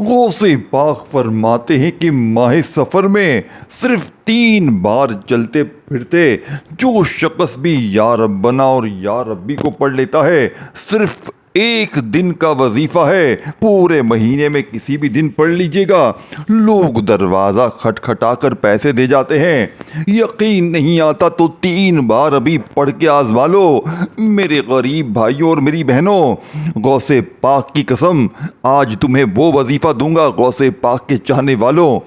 غوث پاک فرماتے ہیں کہ ماہ سفر میں صرف 3 بار چلتے پھرتے جو شخص بھی یا ربنا اور یا ربی کو پڑھ لیتا ہے، صرف 1 دن کا وظیفہ ہے، پورے مہینے میں کسی بھی دن پڑھ لیجئے گا۔ لوگ دروازہ کھٹکھٹا کر پیسے دے جاتے ہیں، یقین نہیں آتا تو 3 بار ابھی پڑھ کے آزما لو۔ میرے غریب بھائیوں اور میری بہنوں، غوث پاک کی قسم آج تمہیں وہ وظیفہ دوں گا۔ غوث پاک کے چاہنے والوں،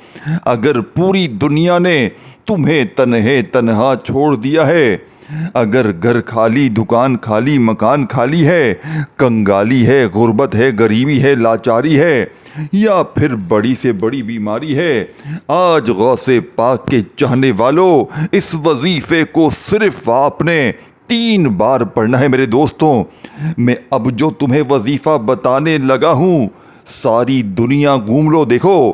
اگر پوری دنیا نے تمہیں تنہا چھوڑ دیا ہے، اگر گھر خالی، دکان خالی، مکان خالی ہے، کنگالی ہے، غربت ہے، غریبی ہے، لاچاری ہے، یا پھر بڑی سے بڑی بیماری ہے، آج غوث پاک کے چاہنے والوں، اس وظیفے کو صرف آپ نے 3 بار پڑھنا ہے۔ میرے دوستوں، میں اب جو تمہیں وظیفہ بتانے لگا ہوں، ساری دنیا گھوم لو، دیکھو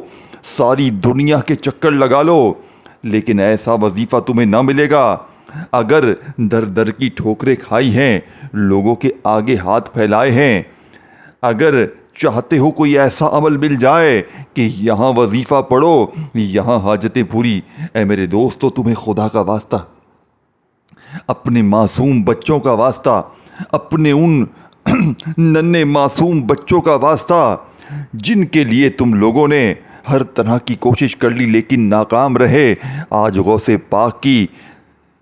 ساری دنیا کے چکر لگا لو، لیکن ایسا وظیفہ تمہیں نہ ملے گا۔ اگر در در کی ٹھوکریں کھائی ہیں، لوگوں کے آگے ہاتھ پھیلائے ہیں، اگر چاہتے ہو کوئی ایسا عمل مل جائے کہ یہاں وظیفہ پڑھو، یہاں حاجتیں پوری، اے میرے دوستو، تمہیں خدا کا واسطہ، اپنے معصوم بچوں کا واسطہ، اپنے ان ننھے معصوم بچوں کا واسطہ جن کے لیے تم لوگوں نے ہر طرح کی کوشش کر لی لیکن ناکام رہے، آج غوث پاک کی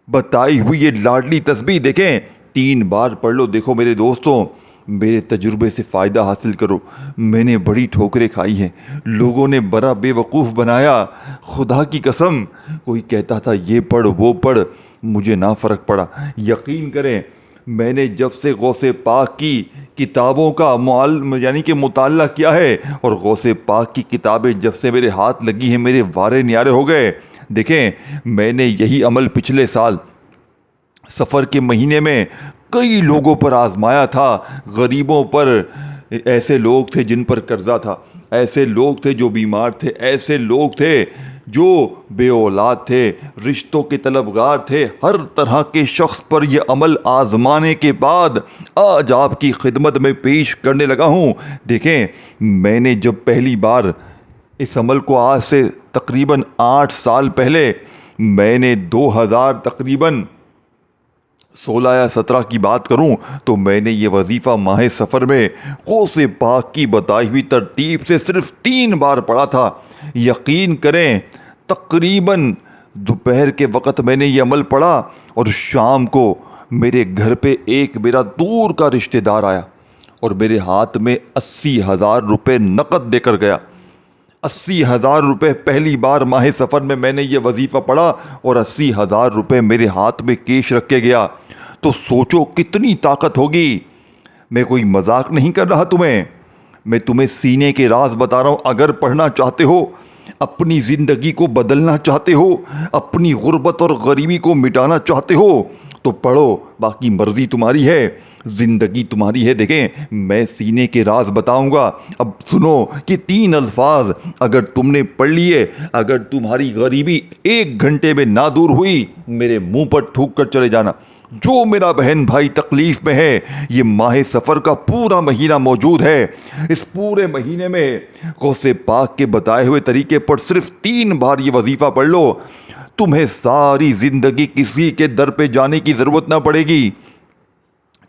بتائی ہوئی یہ لاڈلی تسبیح دیکھیں، 3 بار پڑھ لو۔ دیکھو میرے دوستوں، میرے تجربے سے فائدہ حاصل کرو۔ میں نے بڑی ٹھوکریں کھائی ہیں، لوگوں نے بڑا بے وقوف بنایا، خدا کی قسم کوئی کہتا تھا یہ پڑھ وہ پڑھ، مجھے نہ فرق پڑا۔ یقین کریں، میں نے جب سے غوث پاک کی کتابوں کا مطالعہ کیا ہے، اور غوث پاک کی کتابیں جب سے میرے ہاتھ لگی ہیں، میرے وارے نیارے ہو گئے۔ دیکھیں، میں نے یہی عمل پچھلے سال سفر کے مہینے میں کئی لوگوں پر آزمایا تھا، غریبوں پر، ایسے لوگ تھے جن پر قرضہ تھا، ایسے لوگ تھے جو بیمار تھے، ایسے لوگ تھے جو بے اولاد تھے، رشتوں کے طلبگار تھے، ہر طرح کے شخص پر یہ عمل آزمانے کے بعد آج آپ کی خدمت میں پیش کرنے لگا ہوں۔ دیکھیں، میں نے جب پہلی بار اس عمل کو، آج سے تقریباً 8 سال پہلے، میں نے 2000 تقریباً 16 یا 17 کی بات کروں تو میں نے یہ وظیفہ ماہ سفر میں غوث پاک کی بتائی ہوئی ترتیب سے صرف 3 بار پڑھا تھا۔ یقین کریں، تقریباً دوپہر کے وقت میں نے یہ عمل پڑھا، اور شام کو میرے گھر پہ ایک میرا دور کا رشتہ دار آیا اور میرے ہاتھ میں 80,000 روپے نقد دے کر گیا۔ 80,000 روپے پہلی بار ماہ سفر میں نے یہ وظیفہ پڑھا، اور 80,000 روپے میرے ہاتھ میں کیش رکھ کے گیا۔ تو سوچو کتنی طاقت ہوگی۔ میں کوئی مذاق نہیں کر رہا تمہیں، میں تمہیں سینے کے راز بتا رہا ہوں۔ اگر پڑھنا چاہتے ہو، اپنی زندگی کو بدلنا چاہتے ہو، اپنی غربت اور غریبی کو مٹانا چاہتے ہو تو پڑھو، باقی مرضی تمہاری ہے، زندگی تمہاری ہے۔ دیکھیں، میں سینے کے راز بتاؤں گا۔ اب سنو کہ 3 الفاظ اگر تم نے پڑھ لیے، اگر تمہاری غریبی 1 گھنٹے میں نہ دور ہوئی، میرے منہ پر تھوک کر چلے جانا۔ جو میرا بہن بھائی تکلیف میں ہے، یہ ماہ سفر کا پورا مہینہ موجود ہے۔ اس پورے مہینے میں غوث پاک کے بتائے ہوئے طریقے پر صرف 3 بار یہ وظیفہ پڑھ لو، تمہیں ساری زندگی کسی کے در پہ جانے کی ضرورت نہ پڑے گی،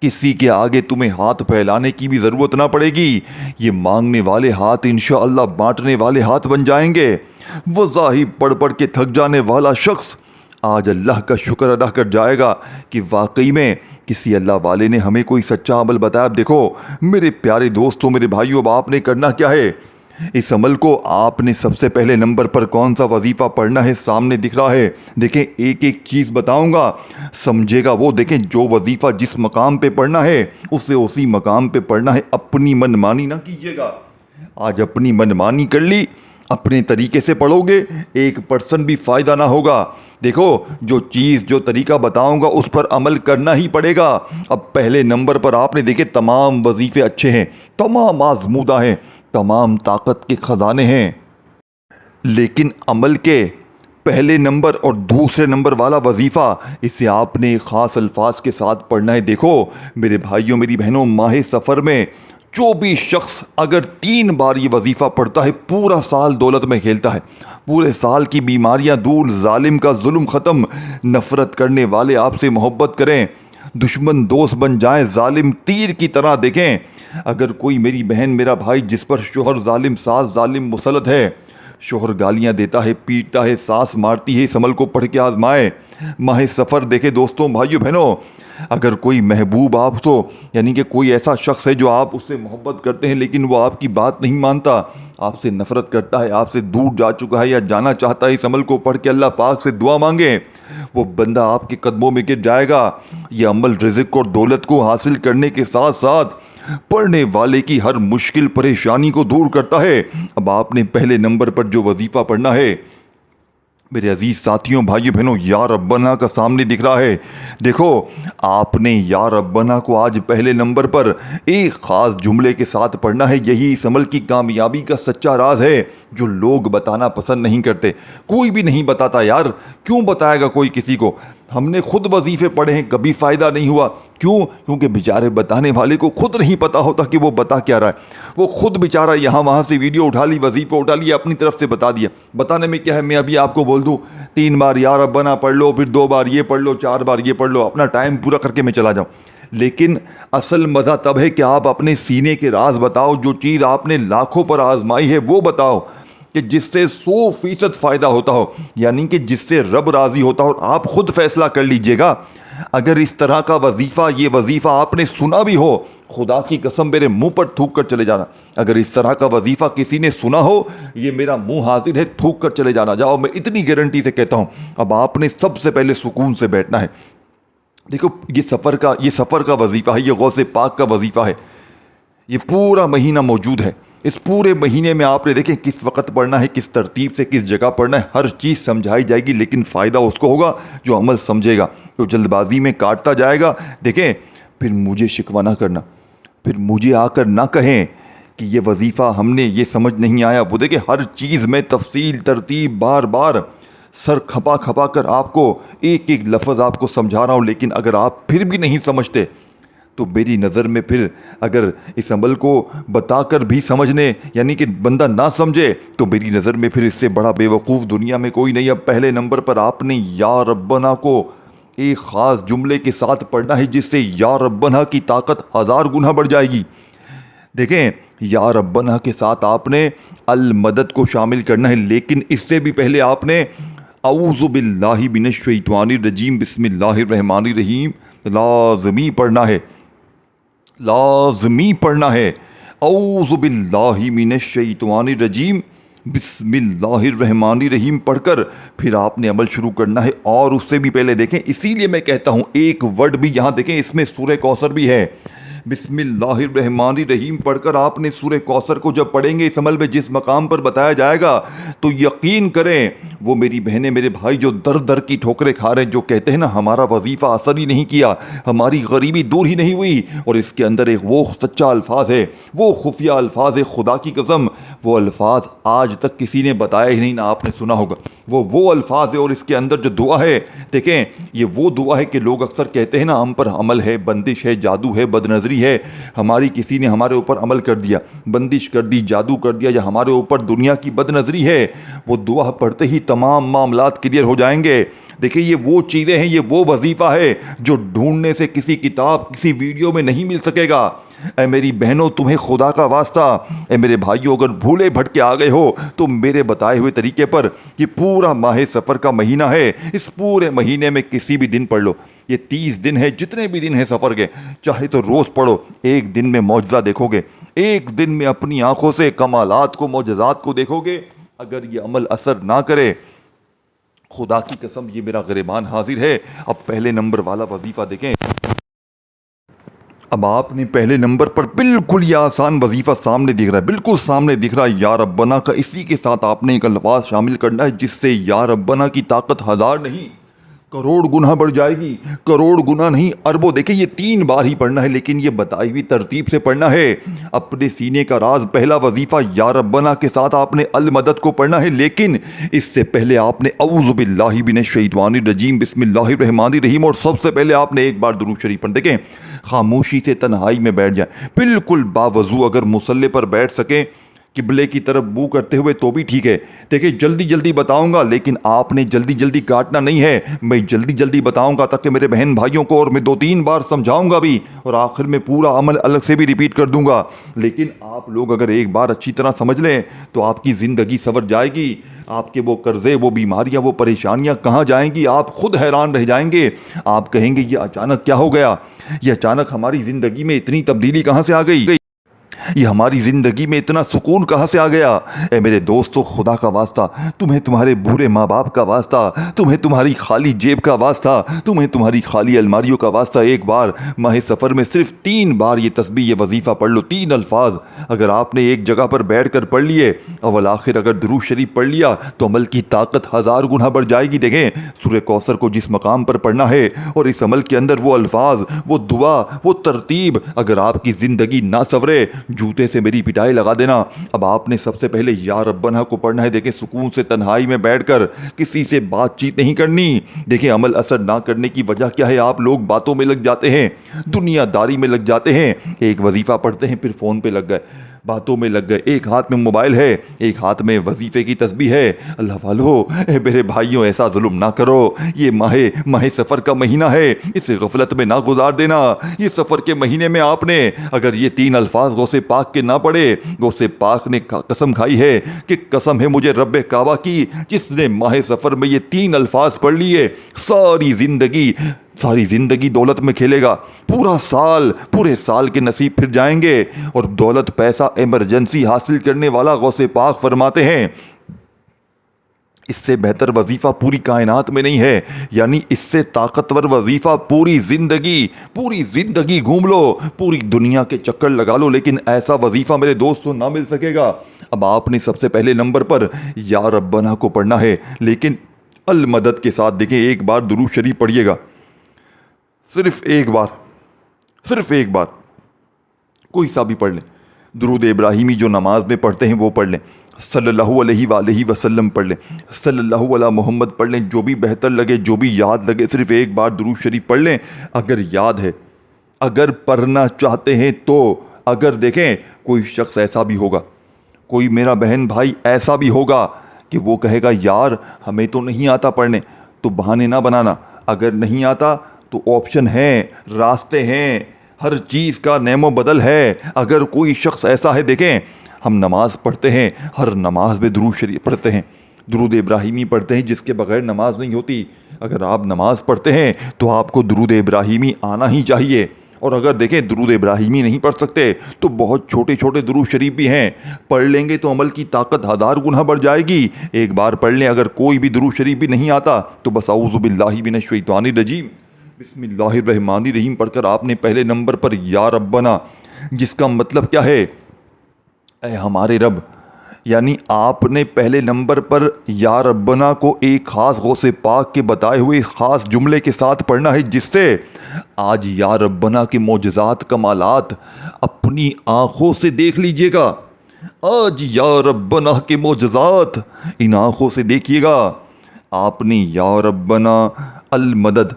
کسی کے آگے تمہیں ہاتھ پھیلانے کی بھی ضرورت نہ پڑے گی۔ یہ مانگنے والے ہاتھ انشاءاللہ بانٹنے والے ہاتھ بن جائیں گے۔ وظائف پڑھ پڑھ کے تھک جانے والا شخص آج اللہ کا شکر ادا کر جائے گا کہ واقعی میں کسی اللہ والے نے ہمیں کوئی سچا عمل بتایا۔ اب دیکھو میرے پیارے دوستوں، میرے بھائیوں، اب آپ نے کرنا کیا ہے؟ اس عمل کو آپ نے سب سے پہلے نمبر پر کون سا وظیفہ پڑھنا ہے سامنے دکھ رہا ہے۔ دیکھیں، ایک ایک چیز بتاؤں گا، سمجھے گا وہ۔ دیکھیں، جو وظیفہ جس مقام پہ پڑھنا ہے اسے اسی مقام پہ پڑھنا ہے، اپنی من مانی نہ کیجیے گا۔ آج اپنی من مانی کر لی، اپنے طریقے سے پڑھو گے، 1% بھی فائدہ نہ ہوگا۔ دیکھو، جو چیز، جو طریقہ بتاؤں گا اس پر عمل کرنا ہی پڑے گا۔ اب پہلے نمبر پر آپ نے دیکھے تمام وظیفے اچھے ہیں، تمام آزمودہ ہیں، تمام طاقت کے خزانے ہیں، لیکن عمل کے پہلے نمبر اور دوسرے نمبر والا وظیفہ، اسے آپ نے خاص الفاظ کے ساتھ پڑھنا ہے۔ دیکھو میرے بھائیوں، میری بہنوں، ماہ سفر میں جو بھی شخص اگر 3 بار یہ وظیفہ پڑھتا ہے پورا سال دولت میں کھیلتا ہے، پورے سال کی بیماریاں دور، ظالم کا ظلم ختم، نفرت کرنے والے آپ سے محبت کریں، دشمن دوست بن جائیں، ظالم تیر کی طرح دیکھیں۔ اگر کوئی میری بہن میرا بھائی جس پر شوہر ظالم، ساس ظالم مسلط ہے، شوہر گالیاں دیتا ہے، پیٹتا ہے، ساس مارتی ہے، اس عمل کو پڑھ کے آزمائے۔ ماہ سفر دیکھے دوستوں، بھائیو بہنوں، اگر کوئی محبوب آپ تو یعنی کہ کوئی ایسا شخص ہے جو آپ اس سے محبت کرتے ہیں لیکن وہ آپ کی بات نہیں مانتا، آپ سے نفرت کرتا ہے، آپ سے دور جا چکا ہے یا جانا چاہتا ہے، اس عمل کو پڑھ کے اللہ پاک سے دعا مانگیں، وہ بندہ آپ کے قدموں میں گر جائے گا۔ یہ عمل رزق اور دولت کو حاصل کرنے کے ساتھ ساتھ پڑھنے والے کی ہر مشکل پریشانی کو دور کرتا ہے۔ اب آپ نے پہلے نمبر پر جو وظیفہ پڑھنا ہے میرے عزیز ساتھیوں، بھائیو بہنوں، یا ربنا کا سامنے دکھ رہا ہے۔ دیکھو آپ نے یا ربنا کو آج پہلے نمبر پر ایک خاص جملے کے ساتھ پڑھنا ہے۔ یہی اس عمل کی کامیابی کا سچا راز ہے جو لوگ بتانا پسند نہیں کرتے۔ کوئی بھی نہیں بتاتا یار، کیوں بتائے گا کوئی کسی کو؟ ہم نے خود وظیفے پڑھے ہیں، کبھی فائدہ نہیں ہوا۔ کیوں؟ کیونکہ بیچارے بتانے والے کو خود نہیں پتا ہوتا کہ وہ بتا کیا رہا ہے۔ وہ خود بیچارہ یہاں وہاں سے ویڈیو اٹھا لی، وظیفہ اٹھا لیا، اپنی طرف سے بتا دیا۔ بتانے میں کیا ہے؟ میں ابھی آپ کو بول دوں 3 بار یا ربنا پڑھ لو، پھر 2 بار یہ پڑھ لو، 4 بار یہ پڑھ لو، اپنا ٹائم پورا کر کے میں چلا جاؤں۔ لیکن اصل مزہ تب ہے کہ آپ اپنے سینے کے راز بتاؤ، جو چیز آپ نے لاکھوں پر آزمائی ہے وہ بتاؤ، کہ جس سے 100% فائدہ ہوتا ہو، یعنی کہ جس سے رب راضی ہوتا ہو۔ آپ خود فیصلہ کر لیجئے گا، اگر اس طرح کا وظیفہ، یہ وظیفہ آپ نے سنا بھی ہو، خدا کی قسم میرے منہ پر تھوک کر چلے جانا۔ اگر اس طرح کا وظیفہ کسی نے سنا ہو، یہ میرا منہ حاضر ہے، تھوک کر چلے جانا۔ جاؤ، میں اتنی گارنٹی سے کہتا ہوں۔ اب آپ نے سب سے پہلے سکون سے بیٹھنا ہے۔ دیکھو یہ سفر کا وظیفہ ہے، یہ غوث پاک کا وظیفہ ہے۔ یہ پورا مہینہ موجود ہے۔ اس پورے مہینے میں آپ نے دیکھیں کس وقت پڑھنا ہے، کس ترتیب سے، کس جگہ پڑھنا ہے، ہر چیز سمجھائی جائے گی، لیکن فائدہ اس کو ہوگا جو عمل سمجھے گا۔ جو جلد بازی میں کاٹتا جائے گا، دیکھیں پھر مجھے شکوہ نہ کرنا، پھر مجھے آ کر نہ کہیں کہ یہ وظیفہ ہم نے یہ سمجھ نہیں آیا۔ وہ دیکھیں ہر چیز میں تفصیل، ترتیب، بار بار سر کھپا کھپا کر آپ کو ایک ایک لفظ آپ کو سمجھا رہا ہوں، لیکن اگر آپ پھر بھی نہیں سمجھتے تو میری نظر میں پھر اگر اس عمل کو بتا کر بھی سمجھنے یعنی کہ بندہ نہ سمجھے تو میری نظر میں پھر اس سے بڑا بے وقوف دنیا میں کوئی نہیں۔ اب پہلے نمبر پر آپ نے یا ربنا کو ایک خاص جملے کے ساتھ پڑھنا ہے جس سے یا ربنا کی طاقت 1000 گنا بڑھ جائے گی۔ دیکھیں یا ربنا کے ساتھ آپ نے المدد کو شامل کرنا ہے، لیکن اس سے بھی پہلے آپ نے اعوذ باللہ من الشیطان الرجیم بسم اللہ الرحمن الرحیم لازمی پڑھنا ہے، لازمی پڑھنا ہے۔ اعوذ باللہ من الشیطان الرجیم بسم اللہ الرحمن الرحیم پڑھ کر پھر آپ نے عمل شروع کرنا ہے۔ اور اس سے بھی پہلے دیکھیں، اسی لیے میں کہتا ہوں ایک ورڈ بھی یہاں دیکھیں، اس میں سورہ کوثر بھی ہے۔ بسم اللہ الرحمن الرحیم پڑھ کر آپ نے سورہ کوثر کو جب پڑھیں گے، اس عمل میں جس مقام پر بتایا جائے گا تو یقین کریں وہ میری بہنیں، میرے بھائی جو در در کی ٹھوکریں کھا رہے ہیں، جو کہتے ہیں نا ہمارا وظیفہ اثر ہی نہیں کیا، ہماری غریبی دور ہی نہیں ہوئی، اور اس کے اندر ایک وہ سچا الفاظ ہے، وہ خفیہ الفاظ ہے، خدا کی قسم وہ الفاظ آج تک کسی نے بتایا ہی نہیں، نہ آپ نے سنا ہوگا۔ وہ الفاظ ہے، اور اس کے اندر جو دعا ہے، دیکھیں یہ وہ دعا ہے کہ لوگ اکثر کہتے ہیں نا ہم پر عمل ہے، بندش ہے، جادو ہے، بد نظری ہے، ہماری کسی نے ہمارے اوپر عمل کر دیا، بندش کر دی، جادو کر دیا، یا ہمارے اوپر دنیا کی بد نظری ہے۔ وہ دعا پڑھتے ہی تمام معاملات کلیئر ہو جائیں گے۔ دیکھیں یہ وہ چیزیں ہیں، یہ وہ وظیفہ ہے جو ڈھونڈنے سے کسی کتاب، کسی ویڈیو میں نہیں مل سکے گا۔ اے میری بہنوں تمہیں خدا کا واسطہ، اے میرے بھائیوں اگر بھولے بھٹکے آ گئے ہو تو میرے بتائے ہوئے طریقے پر یہ پورا ماہ سفر کا مہینہ ہے، اس پورے مہینے میں کسی بھی دن پڑھ لو۔ یہ 30 دن ہے، جتنے بھی دن ہیں سفر کے، چاہے تو روز پڑھو، ایک دن میں معجزہ دیکھو گے، ایک دن میں اپنی آنکھوں سے کمالات کو، معجزات کو دیکھو گے۔ اگر یہ عمل اثر نہ کرے، خدا کی قسم یہ میرا گریبان حاضر ہے۔ اب پہلے نمبر والا وظیفہ دیکھیں۔ اب آپ نے پہلے نمبر پر بالکل یہ آسان وظیفہ سامنے دکھ رہا ہے، بالکل سامنے دکھ رہا ہے یا ربنا کا۔ اسی کے ساتھ آپ نے ایک الفاظ شامل کرنا ہے جس سے یا ربنا کی طاقت 1000 نہیں، کروڑ گنا بڑھ جائے گی۔ کروڑ گنا نہیں، اربوں۔ دیکھیں یہ 3 بار ہی پڑھنا ہے، لیکن یہ بتائی ہوئی ترتیب سے پڑھنا ہے۔ اپنے سینے کا راز پہلا وظیفہ یا ربنا کے ساتھ آپ نے المدد کو پڑھنا ہے، لیکن اس سے پہلے آپ نے اعوذ باللہ من الشیطان الرجیم بسم اللہ الرحمن الرحیم، اور سب سے پہلے آپ نے ایک بار درود شریف پڑھنا۔ دیکھیں خاموشی سے تنہائی میں بیٹھ جائیں، بالکل باوضو اگر مصلے پر بیٹھ سکیں قبلے کی طرف منہ کرتے ہوئے تو بھی ٹھیک ہے۔ دیکھیں جلدی جلدی بتاؤں گا، لیکن آپ نے جلدی جلدی کاٹنا نہیں ہے، میں جلدی جلدی بتاؤں گا تاکہ میرے بہن بھائیوں کو، اور میں 2-3 بار سمجھاؤں گا بھی، اور آخر میں پورا عمل الگ سے بھی ریپیٹ کر دوں گا۔ لیکن آپ لوگ اگر ایک بار اچھی طرح سمجھ لیں تو آپ کی زندگی سنور جائے گی، آپ کے وہ قرضے، وہ بیماریاں، وہ پریشانیاں کہاں جائیں گی، آپ خود حیران رہ جائیں گے۔ آپ کہیں گے یہ اچانک کیا ہو گیا، یہ اچانک ہماری زندگی میں اتنی تبدیلی کہاں سے آ گئی، یہ ہماری زندگی میں اتنا سکون کہاں سے آ گیا۔ اے میرے دوستو، خدا کا واسطہ، تمہیں تمہارے بوڑھے ماں باپ کا واسطہ، تمہیں تمہاری خالی جیب کا واسطہ، تمہیں تمہاری خالی الماریوں کا واسطہ، ایک بار ماہ سفر میں صرف 3 بار یہ تسبیح، یہ وظیفہ پڑھ لو۔ 3 الفاظ اگر آپ نے ایک جگہ پر بیٹھ کر پڑھ لیے، اول آخر اگر درود شریف پڑھ لیا تو عمل کی طاقت 1000 گنا بڑھ جائے گی۔ دیکھیں سورہ کوثر کو جس مقام پر پڑھنا ہے، اور اس عمل کے اندر وہ الفاظ، وہ دعا، وہ ترتیب، اگر آپ کی زندگی نہ سنورے، جوتے سے میری پٹائی لگا دینا۔ اب آپ نے سب سے پہلے یا ربنا کو پڑھنا ہے۔ دیکھیں سکون سے تنہائی میں بیٹھ کر، کسی سے بات چیت نہیں کرنی۔ دیکھیں عمل اثر نہ کرنے کی وجہ کیا ہے، آپ لوگ باتوں میں لگ جاتے ہیں، دنیا داری میں لگ جاتے ہیں، ایک وظیفہ پڑھتے ہیں پھر فون پہ لگ گئے، باتوں میں لگ گئے، ایک ہاتھ میں موبائل ہے، ایک ہاتھ میں وظیفے کی تسبیح ہے۔ اللہ والو، اے میرے بھائیوں، ایسا ظلم نہ کرو۔ یہ ماہ سفر کا مہینہ ہے، اسے غفلت میں نہ گزار دینا۔ یہ سفر کے مہینے میں آپ نے اگر یہ 3 الفاظ غوث پاک کے نہ پڑھے، غوث پاک نے قسم کھائی ہے کہ قسم ہے مجھے رب کعبہ کی، جس نے ماہ سفر میں یہ 3 الفاظ پڑھ لیے، ساری زندگی دولت میں کھیلے گا، پورے سال کے نصیب پھر جائیں گے۔ اور دولت، پیسہ، ایمرجنسی حاصل کرنے والا غوث پاک فرماتے ہیں اس سے بہتر وظیفہ پوری کائنات میں نہیں ہے، یعنی اس سے طاقتور وظیفہ پوری زندگی گھوم لو، پوری دنیا کے چکر لگا لو، لیکن ایسا وظیفہ میرے دوستوں نہ مل سکے گا۔ اب آپ نے سب سے پہلے نمبر پر یا ربنا کو پڑھنا ہے، لیکن المدد کے ساتھ۔ دیکھیں ایک بار درود شریف پڑھیے گا، صرف ایک بار کوئی سا بھی پڑھ لیں۔ درود ابراہیمی جو نماز میں پڑھتے ہیں وہ پڑھ لیں، صلی اللہ علیہ وآلہ وسلم پڑھ لیں، صلی اللہ علی محمد پڑھ لیں، جو بھی بہتر لگے، جو بھی یاد لگے، صرف ایک بار درود شریف پڑھ لیں۔ اگر یاد ہے، اگر پڑھنا چاہتے ہیں تو، اگر دیکھیں کوئی شخص ایسا بھی ہوگا، کوئی میرا بہن بھائی ایسا بھی ہوگا کہ وہ کہے گا یار ہمیں تو نہیں آتا پڑھنے، تو بہانے نہ بنانا، اگر نہیں آتا تو آپشن ہیں، راستے ہیں، ہر چیز کا نعم و بدل ہے۔ اگر کوئی شخص ایسا ہے، دیکھیں ہم نماز پڑھتے ہیں، ہر نماز میں درود شریف پڑھتے ہیں، درود ابراہیمی پڑھتے ہیں، جس کے بغیر نماز نہیں ہوتی۔ اگر آپ نماز پڑھتے ہیں تو آپ کو درود ابراہیمی آنا ہی چاہیے۔ اور اگر دیکھیں درود ابراہیمی نہیں پڑھ سکتے تو بہت چھوٹے چھوٹے درود شریف بھی ہیں، پڑھ لیں گے تو عمل کی طاقت 1000 گنا بڑھ جائے گی۔ ایک بار پڑھ لیں۔ اگر کوئی بھی درود شریف بھی نہیں آتا تو بس اعوذ باللہ من الشیطان الرجیم بسم اللہ الرحمن الرحیم پڑھ کر آپ نے پہلے نمبر پر یا ربنا، جس کا مطلب کیا ہے، اے ہمارے رب، یعنی آپ نے پہلے نمبر پر یا ربنا کو ایک خاص غوث پاک کے بتائے ہوئے خاص جملے کے ساتھ پڑھنا ہے، جس سے آج یا ربنا کے معجزات، کمالات اپنی آنکھوں سے دیکھ لیجئے گا۔ آج یا ربنا کے معجزات ان آنکھوں سے دیکھیے گا۔ آپ نے یا ربنا المدد،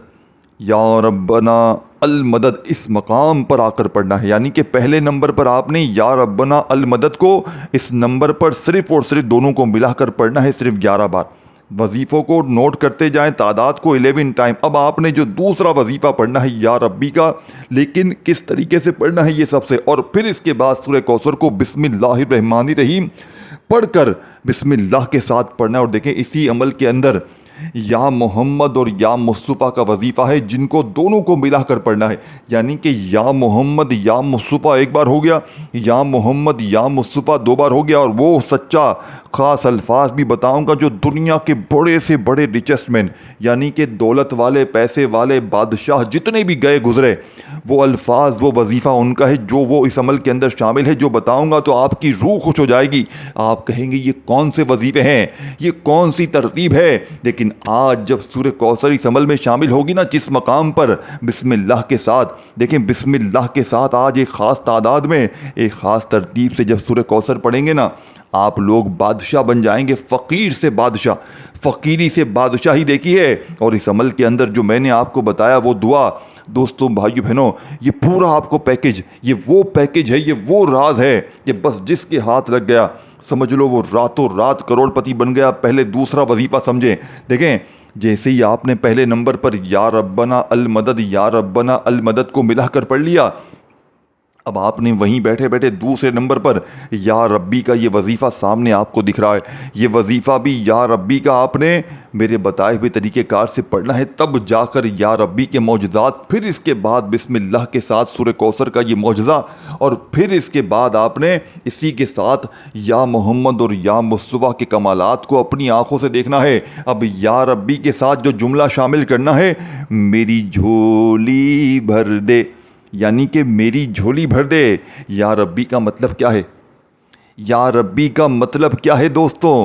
یا ربنا المدد اس مقام پر آ کر پڑھنا ہے، یعنی کہ پہلے نمبر پر آپ نے یا ربنا المدد کو اس نمبر پر صرف اور صرف دونوں کو ملا کر پڑھنا ہے، صرف 11 بار۔ وظیفوں کو نوٹ کرتے جائیں، تعداد کو 11 ٹائم۔ اب آپ نے جو دوسرا وظیفہ پڑھنا ہے یا ربی کا، لیکن کس طریقے سے پڑھنا ہے یہ سب سے، اور پھر اس کے بعد سورہ کوثر کو بسم اللہ الرحمن الرحیم پڑھ کر بسم اللہ کے ساتھ پڑھنا ہے۔ اور دیکھیں اسی عمل کے اندر یا محمد اور یا مصطفیٰ کا وظیفہ ہے، جن کو دونوں کو ملا کر پڑھنا ہے، یعنی کہ یا محمد یا مصطفیٰ ایک بار ہو گیا، یا محمد یا مصطفیٰ 2 بار ہو گیا، اور وہ سچا خاص الفاظ بھی بتاؤں گا جو دنیا کے بڑے سے بڑے ریچسٹ مین، یعنی کہ دولت والے، پیسے والے، بادشاہ جتنے بھی گئے گزرے، وہ الفاظ، وہ وظیفہ ان کا ہے جو وہ اس عمل کے اندر شامل ہے، جو بتاؤں گا تو آپ کی روح خوش ہو جائے گی۔ آپ کہیں گے یہ کون سے وظیفے ہیں، یہ کون سی ترتیب ہے؟ لیکن آج جب سورہ کوثر اس عمل میں شامل ہوگی نا، جس مقام پر بسم اللہ کے ساتھ، دیکھیں بسم اللہ کے ساتھ آج ایک خاص تعداد میں، ایک خاص ترتیب سے جب سورہ کوثر پڑھیں گے نا، آپ لوگ بادشاہ بن جائیں گے، فقیر سے بادشاہ، فقیری سے بادشاہی دیکھی ہے۔ اور اس عمل کے اندر جو میں نے آپ کو بتایا وہ دعا دوستوں بھائیو بہنوں، یہ پورا آپ کو پیکج، یہ وہ پیکج ہے، یہ وہ راز ہے کہ بس جس کے ہاتھ لگ گیا سمجھ لو وہ راتوں رات کروڑ پتی بن گیا۔ پہلے دوسرا وظیفہ سمجھیں، دیکھیں جیسے ہی آپ نے پہلے نمبر پر یا ربنا المدد یا ربنا المدد کو ملا کر پڑھ لیا، اب آپ نے وہیں بیٹھے بیٹھے دوسرے نمبر پر یا ربی کا یہ وظیفہ سامنے آپ کو دکھ رہا ہے۔ یہ وظیفہ بھی یا ربی کا آپ نے میرے بتائے ہوئے طریقہ کار سے پڑھنا ہے، تب جا کر یا ربی کے معجزات، پھر اس کے بعد بسم اللہ کے ساتھ سورہ کوثر کا یہ معجزہ، اور پھر اس کے بعد آپ نے اسی کے ساتھ یا محمد اور یا مصطفیٰ کے کمالات کو اپنی آنکھوں سے دیکھنا ہے۔ اب یا ربی کے ساتھ جو جملہ شامل کرنا ہے، میری جھولی بھر دے، یعنی کہ میری جھولی بھر دے۔ یا ربی کا مطلب کیا ہے؟ یا ربی کا مطلب کیا ہے دوستوں؟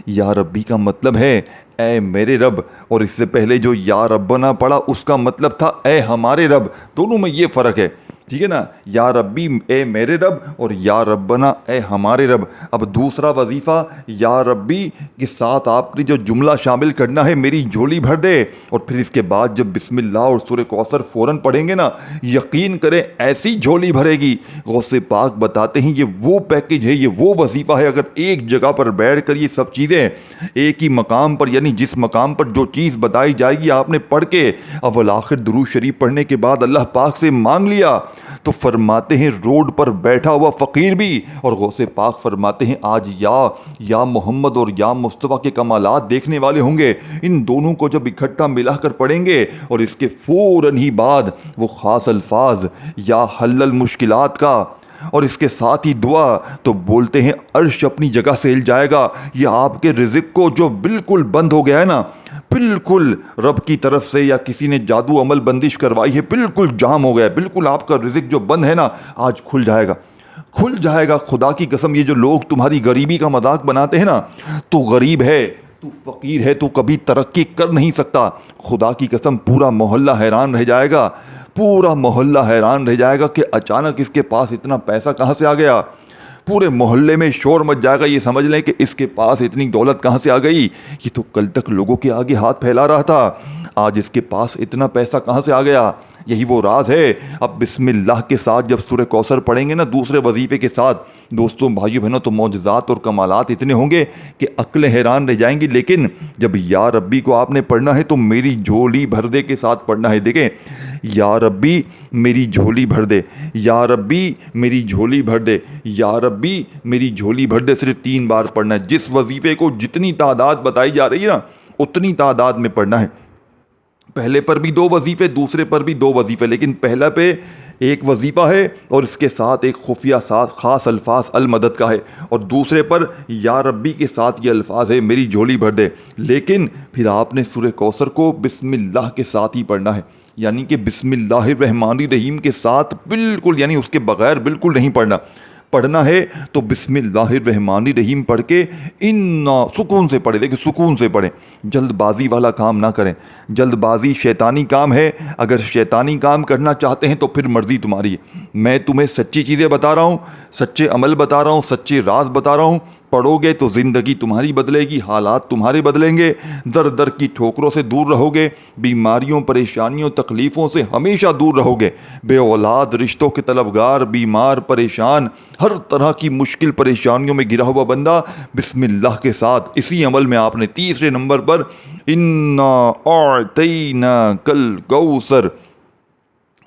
یا ربی کا مطلب ہے اے میرے رب، اور اس سے پہلے جو یا ربنا پڑھا اس کا مطلب تھا اے ہمارے رب۔ دونوں میں یہ فرق ہے، ٹھیک ہے نا؟ یا ربی اے میرے رب، اور یا ربنا اے ہمارے رب۔ اب دوسرا وظیفہ یا ربی کے ساتھ آپ نے جو جملہ شامل کرنا ہے میری جھولی بھر دے، اور پھر اس کے بعد جب بسم اللہ اور سورہ کوثر فوراً پڑھیں گے نا، یقین کریں ایسی جھولی بھرے گی۔ غوث پاک بتاتے ہیں یہ وہ پیکج ہے، یہ وہ وظیفہ ہے، اگر ایک جگہ پر بیٹھ کر یہ سب چیزیں ایک ہی مقام پر، یعنی جس مقام پر جو چیز بتائی جائے گی آپ نے پڑھ کے اول آخر درود شریف پڑھنے کے بعد اللہ پاک سے مانگ لیا، تو فرماتے ہیں روڈ پر بیٹھا ہوا فقیر بھی اور غوث پاک فرماتے ہیں آج یا محمد اور یا مصطفیٰ کے کمالات دیکھنے والے ہوں گے۔ ان دونوں کو جب اکٹھا ملا کر پڑھیں گے اور اس کے فوراً ہی بعد وہ خاص الفاظ یا حل المشکلات کا، اور اس کے ساتھ ہی دعا، تو بولتے ہیں عرش اپنی جگہ سے ہل جائے گا۔ یہ آپ کے رزق کو جو بالکل بند ہو گیا ہے نا، بالکل رب کی طرف سے یا کسی نے جادو عمل بندش کروائی ہے، بالکل جام ہو گیا ہے، بالکل آپ کا رزق جو بند ہے نا آج کھل جائے گا، کھل جائے گا۔ خدا کی قسم یہ جو لوگ تمہاری غریبی کا مذاق بناتے ہیں نا، تو غریب ہے، تو فقیر ہے، تو کبھی ترقی کر نہیں سکتا، خدا کی قسم پورا محلہ حیران رہ جائے گا، پورا محلہ حیران رہ جائے گا کہ اچانک اس کے پاس اتنا پیسہ کہاں سے آ گیا۔ پورے محلے میں شور مچ جائے گا، یہ سمجھ لیں کہ اس کے پاس اتنی دولت کہاں سے آ گئی، یہ تو کل تک لوگوں کے آگے ہاتھ پھیلا رہا تھا، آج اس کے پاس اتنا پیسہ کہاں سے آ گیا۔ یہی وہ راز ہے۔ اب بسم اللہ کے ساتھ جب سورہ کوثر پڑھیں گے نا دوسرے وظیفے کے ساتھ، دوستوں بھائیو بہنوں، تو معجزات اور کمالات اتنے ہوں گے کہ عقلیں حیران رہ جائیں گی۔ لیکن جب یا ربی کو آپ نے پڑھنا ہے تو میری جھولی بھر دے کے ساتھ پڑھنا ہے۔ دیکھیں یا ربی میری جھولی بھر دے، یا ربی میری جھولی بھر دے، یا ربی میری جھولی بھر دے، صرف 3 بار پڑھنا ہے۔ جس وظیفے کو جتنی تعداد بتائی جا رہی ہے نا اتنی تعداد میں پڑھنا ہے۔ پہلے پر بھی 2 وظیفے، دوسرے پر بھی 2 وظیفے، لیکن پہلا پہ ایک وظیفہ ہے اور اس کے ساتھ ایک خفیہ ساتھ خاص الفاظ المدد کا ہے، اور دوسرے پر یا ربی کے ساتھ یہ الفاظ ہے میری جھولی بھر دے۔ لیکن پھر آپ نے سورہ کوثر کو بسم اللہ کے ساتھ ہی پڑھنا ہے، یعنی کہ بسم اللہ الرحمن الرحیم کے ساتھ بالکل، یعنی اس کے بغیر بالکل نہیں پڑھنا ہے تو بسم اللہ الرحمن الرحیم پڑھ کے سکون سے پڑھیں۔ دیکھیں سکون سے پڑھیں، جلد بازی والا کام نہ کریں، جلد بازی شیطانی کام ہے۔ اگر شیطانی کام کرنا چاہتے ہیں تو پھر مرضی تمہاری ہے، میں تمہیں سچی چیزیں بتا رہا ہوں، سچے عمل بتا رہا ہوں، سچے راز بتا رہا ہوں، پڑھو گے تو زندگی تمہاری بدلے گی، حالات تمہارے بدلیں گے، در در کی ٹھوکروں سے دور رہو گے، بیماریوں پریشانیوں تکلیفوں سے ہمیشہ دور رہو گے، بے اولاد رشتوں کے طلبگار، بیمار پریشان، ہر طرح کی مشکل پریشانیوں میں گرا ہوا بندہ بسم اللہ کے ساتھ اسی عمل میں آپ نے تیسرے نمبر پر انا اعطیناک الکوثر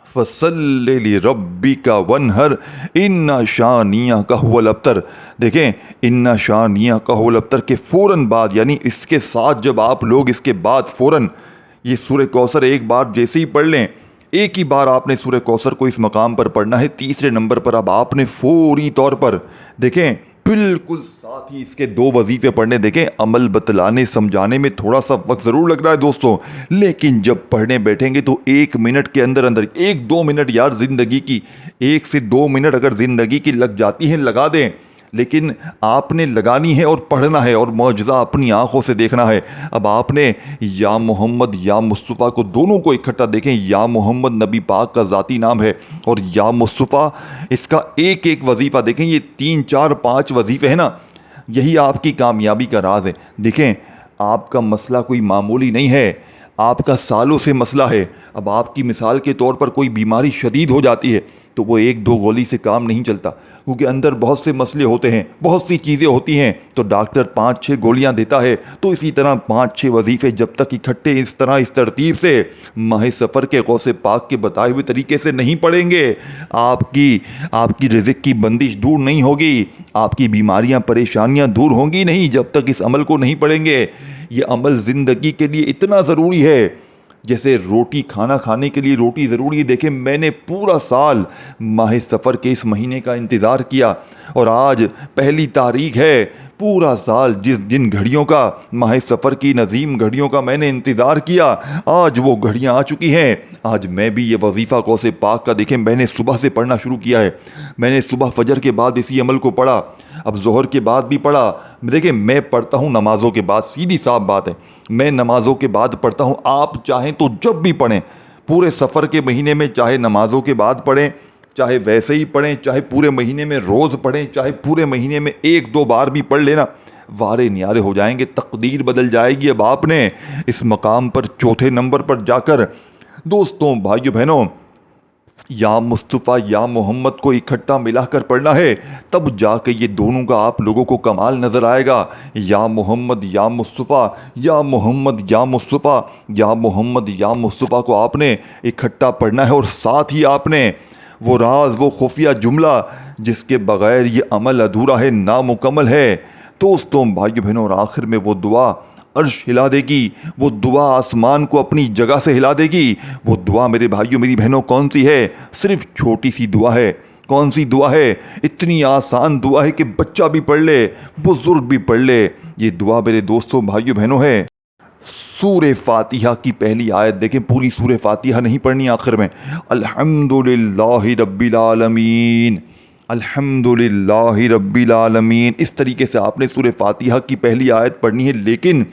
فصل لربک وانحر ان شانیک هو الابتر۔ دیکھیں ان شانیک هو الابتر کے فوراً بعد، یعنی اس کے ساتھ جب آپ لوگ اس کے بعد فوراً یہ سورہ کوثر ایک بار جیسے ہی پڑھ لیں، ایک ہی بار آپ نے سورہ کوثر کو اس مقام پر پڑھنا ہے، تیسرے نمبر پر اب آپ نے فوری طور پر دیکھیں بالکل ساتھ ہی اس کے 2 وظیفے پڑھنے۔ دیکھیں عمل بتلانے سمجھانے میں تھوڑا سا وقت ضرور لگ رہا ہے دوستوں، لیکن جب پڑھنے بیٹھیں گے تو 1 منٹ کے اندر 1-2 منٹ یار زندگی کی، 1 سے 2 منٹ اگر زندگی کی لگ جاتی ہیں لگا دیں، لیکن آپ نے لگانی ہے اور پڑھنا ہے اور معجزہ اپنی آنکھوں سے دیکھنا ہے۔ اب آپ نے یا محمد یا مصطفیٰ کو دونوں کو اکٹھا دیکھیں، یا محمد نبی پاک کا ذاتی نام ہے اور یا مصطفیٰ اس کا ایک وظیفہ دیکھیں، یہ 3 4 5 وظیفے ہیں نا، یہی آپ کی کامیابی کا راز ہے۔ دیکھیں آپ کا مسئلہ کوئی معمولی نہیں ہے، آپ کا سالوں سے مسئلہ ہے، اب آپ کی مثال کے طور پر کوئی بیماری شدید ہو جاتی ہے تو وہ ایک دو گولی سے کام نہیں چلتا، کیونکہ اندر بہت سے مسئلے ہوتے ہیں، بہت سی چیزیں ہوتی ہیں، تو ڈاکٹر 5-6 گولیاں دیتا ہے، تو اسی طرح 5-6 وظیفے جب تک اکٹھے اس طرح اس ترتیب سے ماہ سفر کے غوث پاک کے بتائے ہوئے طریقے سے نہیں پڑیں گے، آپ کی رزق کی بندش دور نہیں ہوگی، آپ کی بیماریاں پریشانیاں دور ہوں گی نہیں جب تک اس عمل کو نہیں پڑھیں گے۔ یہ عمل زندگی کے لیے اتنا ضروری ہے جیسے روٹی کھانا کھانے کے لیے روٹی ضروری ہے۔ دیکھیں میں نے پورا سال ماہ سفر کے اس مہینے کا انتظار کیا، اور آج پہلی تاریخ ہے، پورا سال جن گھڑیوں کا ماہ سفر کی نظیم گھڑیوں کا میں نے انتظار کیا، آج وہ گھڑیاں آ چکی ہیں۔ آج میں بھی یہ وظیفہ غوث پاک کا دیکھیں میں نے صبح سے پڑھنا شروع کیا ہے، میں نے صبح فجر کے بعد اسی عمل کو پڑھا، اب ظہر کے بعد بھی پڑھا۔ دیکھیں میں پڑھتا ہوں نمازوں کے بعد، سیدھی صاف بات ہے، میں نمازوں کے بعد پڑھتا ہوں، آپ چاہیں تو جب بھی پڑھیں، پورے سفر کے مہینے میں چاہے نمازوں کے بعد پڑھیں، چاہے ویسے ہی پڑھیں، چاہے پورے مہینے میں روز پڑھیں، چاہے پورے مہینے میں 1-2 بار بھی پڑھ لینا، وارے نیارے ہو جائیں گے، تقدیر بدل جائے گی۔ اب آپ نے اس مقام پر چوتھے نمبر پر جا کر دوستوں بھائیو بہنوں یا مصطفیٰ یا محمد کو اکٹھا ملا کر پڑھنا ہے، تب جا کے یہ دونوں کا آپ لوگوں کو کمال نظر آئے گا۔ یا محمد یا مصطفیٰ، یا محمد یا مصطفیٰ، یا محمد یا مصطفیٰ کو آپ نے اکٹھا پڑھنا ہے، اور ساتھ ہی آپ نے وہ راز، وہ خفیہ جملہ جس کے بغیر یہ عمل ادھورا ہے، نامکمل ہے۔ دوستوں بھائیو بہنوں، اور آخر میں وہ دعا عرش ہلا دے گی، وہ دعا آسمان کو اپنی جگہ سے ہلا دے گی۔ وہ دعا میرے بھائیوں میری بہنوں کون سی ہے؟ صرف چھوٹی سی دعا ہے۔ کون سی دعا ہے؟ اتنی آسان دعا ہے کہ بچہ بھی پڑھ لے، بزرگ بھی پڑھ لے۔ یہ دعا میرے دوستوں بھائیوں بہنوں ہے سورہ فاتحہ کی پہلی آیت۔ دیکھیں پوری سورہ فاتحہ نہیں پڑھنی، آخر میں الحمدللہ رب العالمین، الحمدللہ رب العالمین، اس طریقے سے آپ نے سورہ فاتحہ کی پہلی آیت پڑھنی ہے۔ لیکن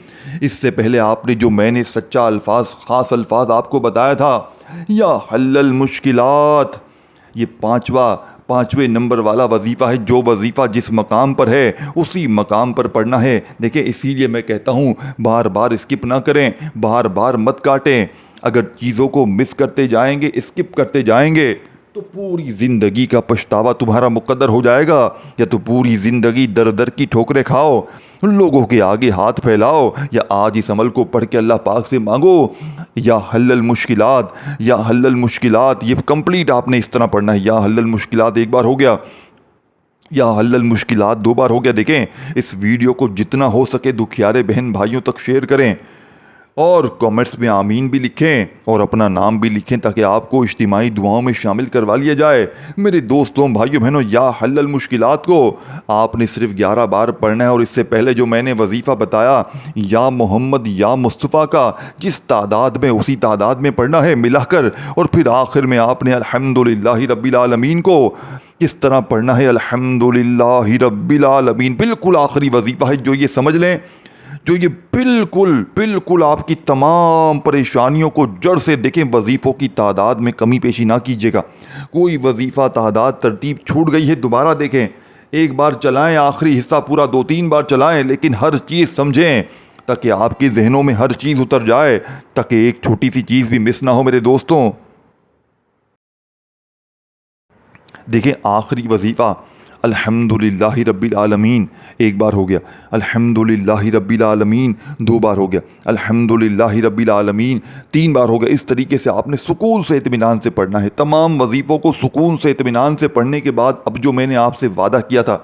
اس سے پہلے آپ نے جو میں نے سچا الفاظ، خاص الفاظ آپ کو بتایا تھا، یا حل المشکلات، یہ پانچویں نمبر والا وظیفہ ہے، جو وظیفہ جس مقام پر ہے اسی مقام پر پڑھنا ہے۔ دیکھیں اسی لیے میں کہتا ہوں بار بار اسکپ نہ کریں، بار بار مت کاٹیں۔ اگر چیزوں کو مس کرتے جائیں گے، اسکپ کرتے جائیں گے، تو پوری زندگی کا پچھتاوا تمہارا مقدر ہو جائے گا، یا تو پوری زندگی در در کی ٹھوکریں کھاؤ، لوگوں کے آگے ہاتھ پھیلاؤ، یا آج اس عمل کو پڑھ کے اللہ پاک سے مانگو، یا حل المشکلات، یا حل المشکلات، یہ کمپلیٹ آپ نے اس طرح پڑھنا ہے۔ یا حل المشکلات ایک بار ہو گیا، یا حل المشکلات 2 بار ہو گیا۔ دیکھیں اس ویڈیو کو جتنا ہو سکے دکھیارے بہن بھائیوں تک شیئر کریں، اور کامنٹس میں آمین بھی لکھیں، اور اپنا نام بھی لکھیں تاکہ آپ کو اجتماعی دعاؤں میں شامل کروا لیا جائے۔ میرے دوستوں بھائیوں بہنوں، یا حل المشکلات کو آپ نے صرف 11 بار پڑھنا ہے، اور اس سے پہلے جو میں نے وظیفہ بتایا یا محمد یا مصطفیٰ کا، جس تعداد میں اسی تعداد میں پڑھنا ہے ملا کر، اور پھر آخر میں آپ نے الحمدللہ رب العالمین کو کس طرح پڑھنا ہے، الحمدللہ رب العالمین، بالکل آخری وظیفہ ہے، جو یہ سمجھ لیں، جو یہ بالکل آپ کی تمام پریشانیوں کو جڑ سے، دیکھیں وظیفوں کی تعداد میں کمی پیشی نہ کیجیے گا، کوئی وظیفہ تعداد ترتیب چھوٹ گئی ہے دوبارہ دیکھیں، ایک بار چلائیں، آخری حصہ پورا 2-3 بار چلائیں، لیکن ہر چیز سمجھیں تاکہ آپ کے ذہنوں میں ہر چیز اتر جائے، تاکہ ایک چھوٹی سی چیز بھی مس نہ ہو میرے دوستوں۔ دیکھیں آخری وظیفہ الحمدللہ رب العالمین ایک بار ہو گیا، الحمدللہ رب العالمین 2 بار ہو گیا، الحمدللہ رب العالمین 3 بار ہو گیا۔ اس طریقے سے آپ نے سکون سے اطمینان سے پڑھنا ہے، تمام وظیفوں کو سکون سے اطمینان سے پڑھنے کے بعد اب جو میں نے آپ سے وعدہ کیا تھا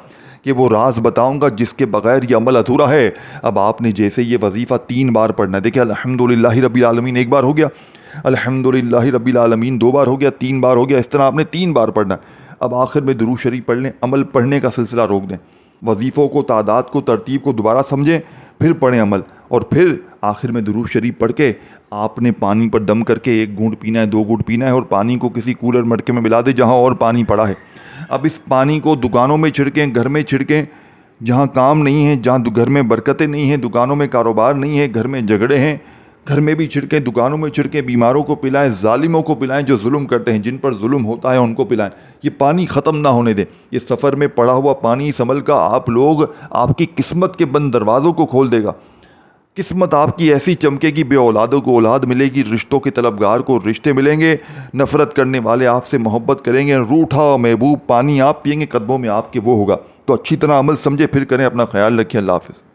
کہ وہ راز بتاؤں گا جس کے بغیر یہ عمل ادھورا ہے، اب آپ نے جیسے یہ وظیفہ 3 بار پڑھنا ہے۔ دیکھیں الحمدللہ رب العالمین ایک بار ہو گیا، الحمدللہ رب العالمین 2 بار ہو گیا، 3 بار ہو گیا، اس طرح آپ نے 3 بار پڑھنا ہے۔ اب آخر میں درود شریف پڑھ لیں، عمل پڑھنے کا سلسلہ روک دیں، وظیفوں کو، تعداد کو، ترتیب کو دوبارہ سمجھیں، پھر پڑھیں عمل، اور پھر آخر میں درود شریف پڑھ کے آپ نے پانی پر دم کر کے 1 گھونٹ پینا ہے، 2 گھونٹ پینا ہے، اور پانی کو کسی کولر مٹکے میں ملا دیں جہاں اور پانی پڑا ہے۔ اب اس پانی کو دکانوں میں چھڑکیں، گھر میں چھڑکیں، جہاں کام نہیں ہے، جہاں گھر میں برکتیں نہیں ہیں، دکانوں میں کاروبار نہیں ہے، گھر میں جھگڑے ہیں، گھر میں بھی چھڑکیں، دکانوں میں چھڑکیں، بیماروں کو پلائیں، ظالموں کو پلائیں، جو ظلم کرتے ہیں، جن پر ظلم ہوتا ہے ان کو پلائیں۔ یہ پانی ختم نہ ہونے دیں، یہ سفر میں پڑا ہوا پانی اس عمل کا آپ کی قسمت کے بند دروازوں کو کھول دے گا۔ قسمت آپ کی ایسی چمکے گی، بے اولادوں کو اولاد ملے گی، رشتوں کے طلبگار کو رشتے ملیں گے، نفرت کرنے والے آپ سے محبت کریں گے، روٹھا محبوب پانی آپ پئیں گے قدموں میں آپ کے وہ ہوگا۔ تو اچھی طرح عمل سمجھے پھر کریں، اپنا خیال رکھیں، اللہ حافظ۔